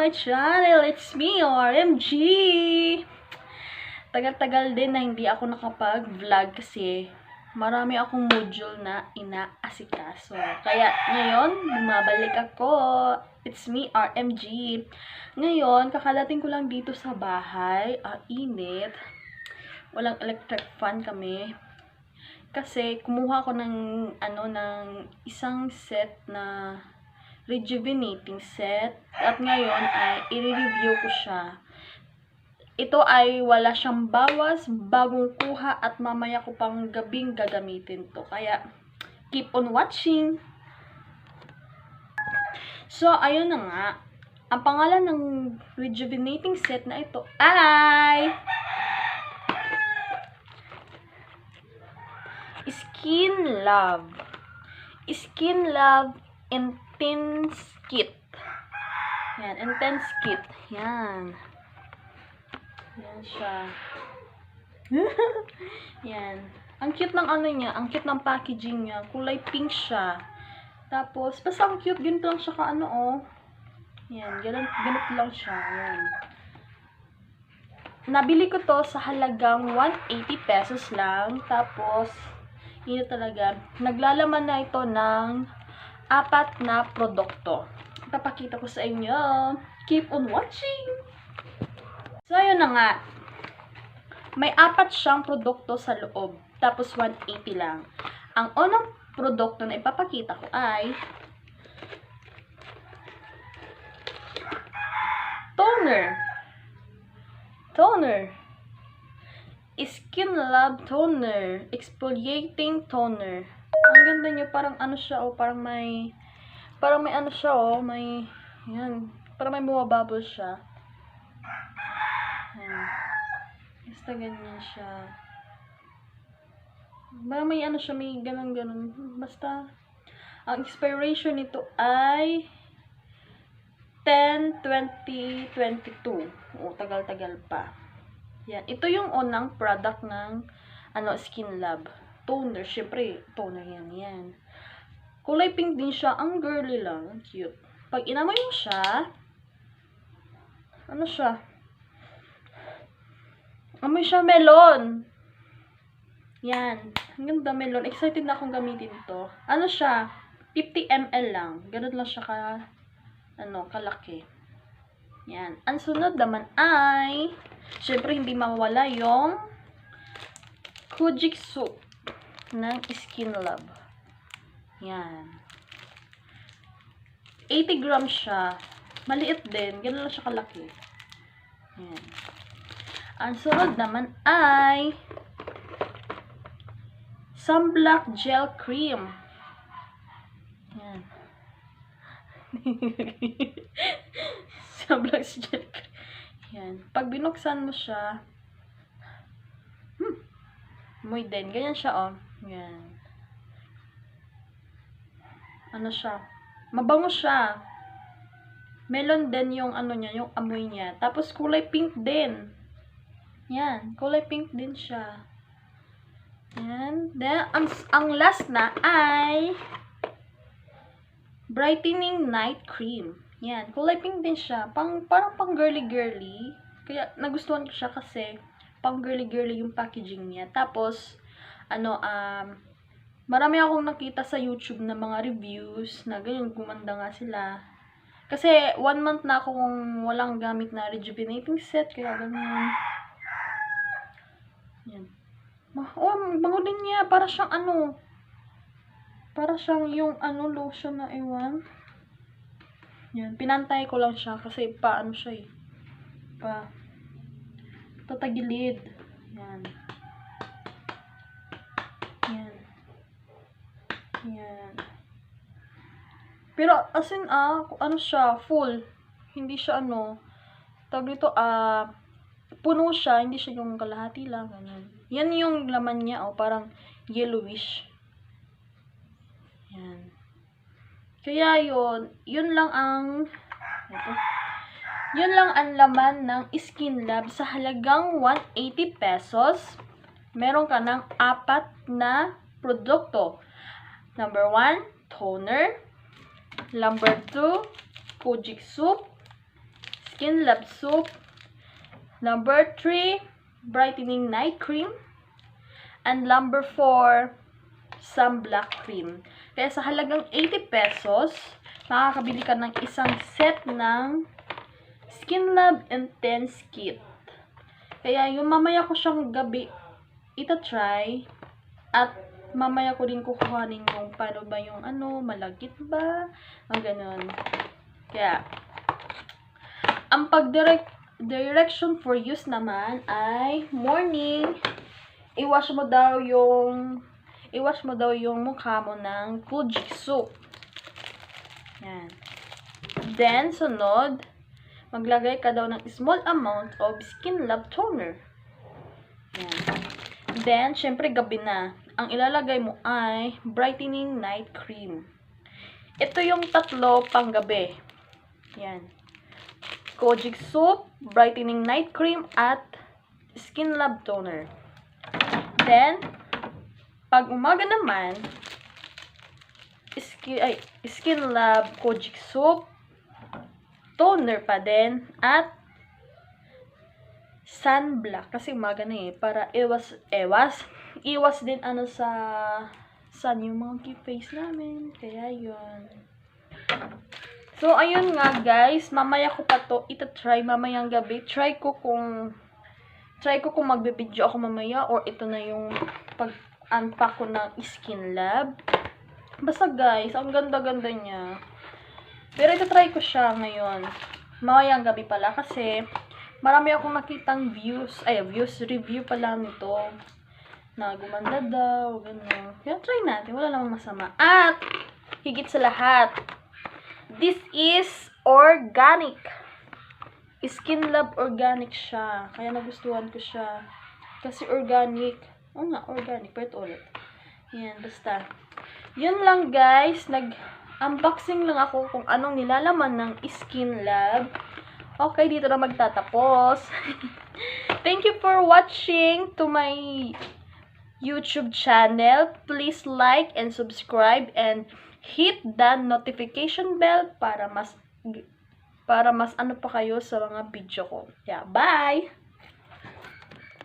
my channel. It's me, RMG. Tagal-tagal din na hindi ako nakapag-vlog kasi marami akong module na inaasikaso. Kaya ngayon, bumabalik ako. It's me, RMG. Ngayon, kakadating ko lang dito sa bahay. Init. Walang electric fan kami. Kasi kumuha ko ng isang set na rejuvenating set. At ngayon ay i-review ko siya. Ito ay wala siyang bawas, bagong kuha at mamaya ko pang gabing gagamitin to. Kaya, keep on watching! So, ayun na nga. Ang pangalan ng rejuvenating set na ito ay Skin Love. Skin Love Intense Kit. Yan, Intense Kit. Yan. Yan siya. Yan. Ang cute ng niya, ang cute ng packaging niya. Kulay pink siya. Tapos, basta ang cute, ganito lang siya Yan, ganito lang siya. Yan. Nabili ko to sa halagang 180 pesos lang. Tapos, yun talaga. Naglalaman na ito ng 4 na produkto. Papakita ko sa inyo. Keep on watching! So, ayun na nga. May 4 siyang produkto sa loob. Tapos, 180 lang. Ang unang produkto na ipapakita ko ay toner. Toner. Skin Love Toner. Exfoliating Toner. Ang ganda niya. Parang siya, parang may siya, may, yan. Parang may bumabubble siya. Ayan. Basta ganyan siya. Parang may siya, may ganun-ganun. Basta, ang expiration nito ay 10/20/22. Tagal-tagal pa. Yan. Ito yung unang product ng Skin Love. Toner. Siyempre, toner yan. Kulay pink din siya. Ang girly lang. Cute. Pag inamoy mo siya, siya? Amoy siya melon. Yan. Ang ganda melon. Excited na akong gamitin ito. Siya? 50 ml lang. Ganun lang siya kalaki. Yan. Ang sunod naman ay, syempre hindi mawala yung Kojic Soap ng Skin Love. Yan. 80 grams siya. Maliit din. Ganun lang siya kalaki. Yan. Ang sunod naman ay Sunblock Gel Cream. Yan. Sunblock Gel Cream. Yan. Pag binuksan mo siya, amoy din. Ganyan siya, Yan. Siya? Mabango siya. Melon din yung niya, yung amoy niya. Tapos kulay pink din. Yan, kulay pink din siya. Yan. Then, ang last na ay Brightening Night Cream. Yan, kulay pink din siya. Parang pang girly-girly. Kaya, nagustuhan ko siya kasi pang girly-girly yung packaging niya. Tapos, marami akong nakita sa YouTube na mga reviews na ganyan, gumanda nga sila. Kasi, 1 month na akong walang gamit na rejuvenating set. Kaya, ganyan. Yan. Bango din niya. Para siyang para siyang yung lotion na ewan. Yan. Pinantay ko lang siya kasi siya tatagilid. Yan. Yan. Yan. Pero, as in, siya, full. Hindi siya, tawag dito, puno siya, hindi siya yung kalahati lang, ganyan. Yan yung laman niya, parang yellowish. Yan. Kaya yun lang ang laman ng Skin Love sa halagang 180 pesos. Meron ka ng 4 na produkto. Number 1, toner. Number 2, Kojic Soap. Skin Lab Soap. Number 3, Brightening Night Cream. And number 4, Sunblock Cream. Kaya sa halagang 80 pesos, makakabili ka ng isang set ng Skin Lab Intense Kit. Kaya yung mamaya ko siyang gabi ita-try at mamaya ko din kukuhanin yung paano ba yung malagkit ba? O ganun. Kaya, ang direction for use naman ay morning, i-wash mo daw yung mukha mo ng Kojic soap. Yan. Then, sunod, maglagay ka daw ng small amount of Skin Lab toner. Yan. Then, syempre gabi na. Ang ilalagay mo ay brightening night cream. Ito yung tatlo pang gabi. Yan. Kojic soap, brightening night cream, at Skin Lab toner. Then, pag umaga naman, Skin Lab Kojic soap, toner pa din, at sunblock. Kasi umaga na para iwas din sa sun yung mga face namin. Kaya yun. So, ayun nga guys, mamaya ko pa to ita-try mamayang gabi. Try ko kung magbe-video ako mamaya or ito na yung pag-unpack ko ng Skin Lab. Basta guys, ang ganda-ganda niya. Pero ita-try ko siya ngayon. Mamayang gabi pala kasi marami akong nakitang review pala nito na gumanda daw, gano'n. Kaya try natin, wala namang masama. At higit sa lahat, this is organic. Skin Lab organic siya. Kaya nagustuhan ko siya. Kasi organic. Oo nga, organic. Pero ito ulit. Yan, basta. Yun lang guys. Nag-unboxing lang ako kung anong nilalaman ng Skin Lab. Okay, dito na magtatapos. Thank you for watching to my YouTube channel. Please like and subscribe and hit the notification bell para mas pa kayo sa mga video ko. Yeah, bye!